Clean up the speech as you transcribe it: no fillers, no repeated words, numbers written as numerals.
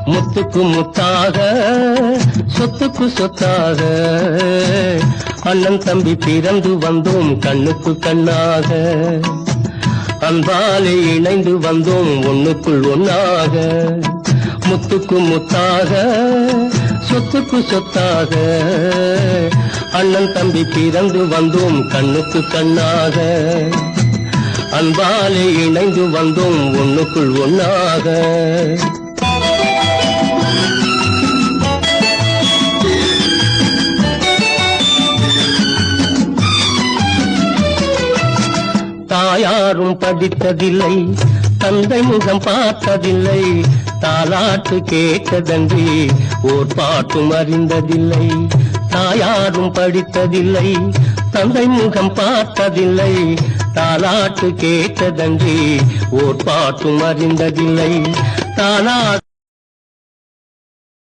முத்துக்கு முத்தாக சொத்துக்கு சொத்தாக அண்ணன் தம்பி பிறந்து வந்தோம் கண்ணுக்கு கண்ணாக அன்பாலே இணைந்து வந்தோம் ஒண்ணுக்குள் ஒன்னாக முத்துக்கு முத்தாக சொத்துக்கு சொத்தாக அண்ணன் தம்பி பிறந்து வந்தோம் கண்ணுக்கு கண்ணாக அன்பாலே இணைந்து வந்தோம் ஒண்ணுக்குள் ஒன்னாக தாயாரும் படித்ததில்லை தந்தை முகம் பார்த்ததில்லை தாலாட்டு கேட்டதன்றி ஓர் பாட்டும் அறிந்ததில்லை தாயாரும் படித்ததில்லை தந்தை முகம் பார்த்ததில்லை தாலாட்டு கேட்டதன்றி ஓர் பாட்டும் அறிந்ததில்லை தானா